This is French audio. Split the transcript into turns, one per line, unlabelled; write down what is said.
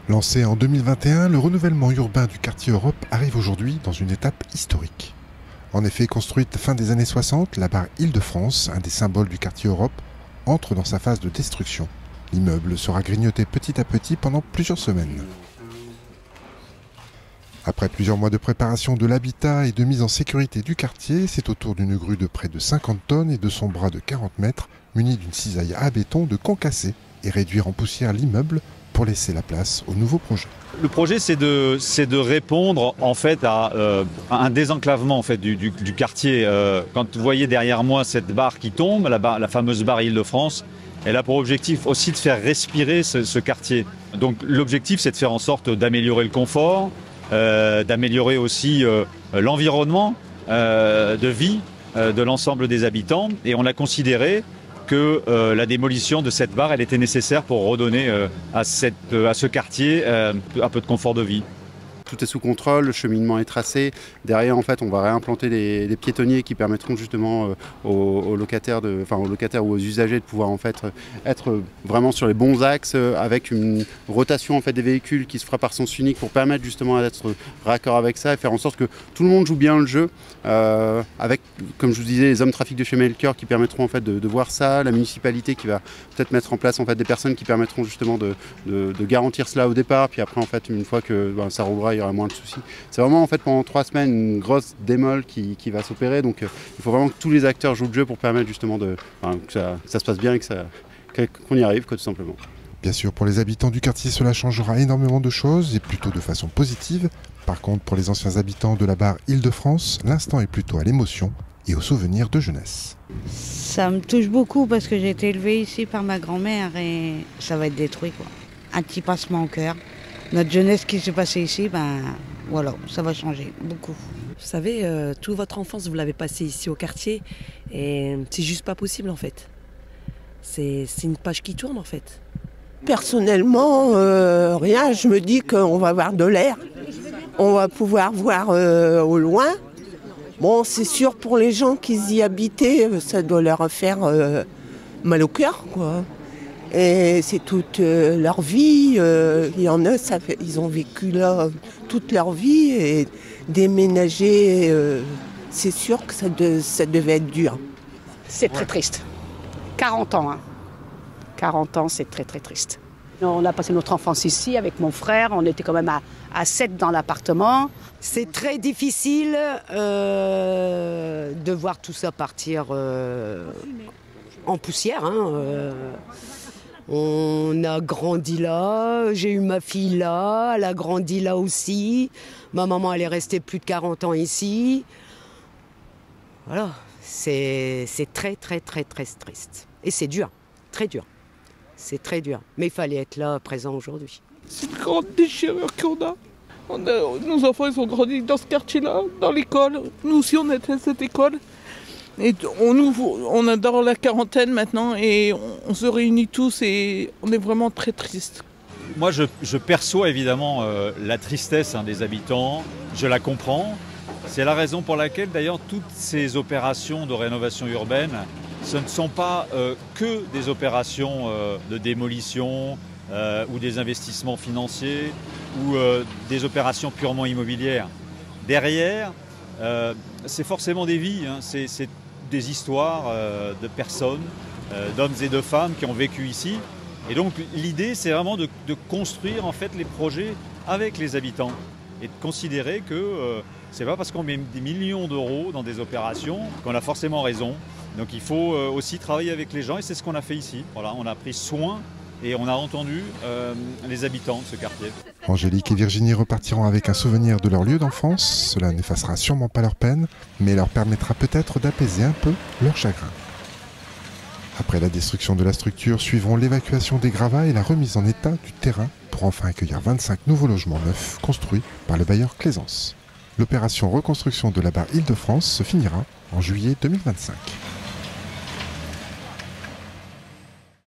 Lancé en 2021, le renouvellement urbain du quartier Europe arrive aujourd'hui dans une étape historique. En effet, construite fin des années 60, la barre Île-de-France, un des symboles du quartier Europe, entre dans sa phase de destruction. L'immeuble sera grignoté petit à petit pendant plusieurs semaines. Après plusieurs mois de préparation de l'habitat et de mise en sécurité du quartier, c'est au tour d'une grue de près de 50 tonnes et de son bras de 40 mètres, munie d'une cisaille à béton, de concasser et réduire en poussière l'immeuble pour laisser la place au nouveau projet.
Le projet, c'est de répondre en fait à un désenclavement en fait du quartier. Quand vous voyez derrière moi cette barre qui tombe, la fameuse barre Île-de-France, elle a pour objectif aussi de faire respirer ce quartier. Donc l'objectif, c'est de faire en sorte d'améliorer le confort, d'améliorer aussi l'environnement de vie de l'ensemble des habitants. Et on a considéré que la démolition de cette barre, elle était nécessaire pour redonner à ce quartier un peu de confort de vie.
Tout est sous contrôle, le cheminement est tracé. Derrière, en fait, on va réimplanter des piétonniers qui permettront justement aux locataires, ou aux usagers de pouvoir en fait être vraiment sur les bons axes avec une rotation en fait des véhicules qui se fera par sens unique pour permettre justement d'être raccord avec ça et faire en sorte que tout le monde joue bien le jeu avec, comme je vous disais, les hommes trafic de chez Melchior qui permettront en fait de voir ça, la municipalité qui va peut-être mettre en place en fait des personnes qui permettront justement de garantir cela au départ, puis après en fait une fois que ça roulera, il y aura moins de soucis. C'est vraiment en fait pendant 3 semaines une grosse démol qui va s'opérer, donc il faut vraiment que tous les acteurs jouent le jeu pour permettre justement que ça se passe bien et qu'on y arrive, quoi, tout simplement.
Bien sûr, pour les habitants du quartier, cela changera énormément de choses et plutôt de façon positive. Par contre, pour les anciens habitants de la barre Île-de-France, l'instant est plutôt à l'émotion et aux souvenirs de jeunesse.
Ça me touche beaucoup parce que j'ai été élevée ici par ma grand-mère et ça va être détruit, quoi. Un petit passement au cœur. Notre jeunesse qui s'est passée ici, voilà, ça va changer beaucoup.
Vous savez, toute votre enfance, vous l'avez passée ici au quartier et c'est juste pas possible en fait. C'est une page qui tourne en fait.
Personnellement, rien, je me dis qu'on va avoir de l'air, on va pouvoir voir au loin. Bon, c'est sûr pour les gens qui y habitaient, ça doit leur faire mal au cœur, quoi. Et c'est toute leur vie, il y en a, ils ont vécu là toute leur vie et déménager, c'est sûr que ça devait être dur.
C'est très triste. 40 ans, hein. 40 ans, c'est très très triste. On a passé notre enfance ici avec mon frère, on était quand même à 7 dans l'appartement.
C'est très difficile de voir tout ça partir en poussière, hein. On a grandi là, j'ai eu ma fille là, elle a grandi là aussi. Ma maman, elle est restée plus de 40 ans ici. Voilà, c'est très, très, très, très triste. Et c'est dur, très dur. C'est très dur. Mais il fallait être là, présent aujourd'hui.
C'est une grande déchirure qu'on a. Nos enfants, ils ont grandi dans ce quartier-là, dans l'école. Nous aussi, on était à cette école. Et on adore la quarantaine maintenant et on se réunit tous et on est vraiment très tristes.
Moi, je perçois évidemment la tristesse des habitants, je la comprends. C'est la raison pour laquelle d'ailleurs toutes ces opérations de rénovation urbaine, ce ne sont pas que des opérations de démolition ou des investissements financiers ou des opérations purement immobilières. Derrière, c'est forcément des vies, hein. C'est des histoires de personnes, d'hommes et de femmes qui ont vécu ici. Et donc l'idée, c'est vraiment de construire en fait les projets avec les habitants et de considérer que c'est pas parce qu'on met des millions d'euros dans des opérations qu'on a forcément raison. Donc il faut aussi travailler avec les gens et c'est ce qu'on a fait ici. Voilà, on a pris soin et on a entendu les habitants de ce quartier.
Angélique et Virginie repartiront avec un souvenir de leur lieu d'enfance. Cela n'effacera sûrement pas leur peine, mais leur permettra peut-être d'apaiser un peu leur chagrin. Après la destruction de la structure, suivront l'évacuation des gravats et la remise en état du terrain pour enfin accueillir 25 nouveaux logements neufs construits par le bailleur Claisance. L'opération reconstruction de la barre Île-de-France se finira en juillet 2025.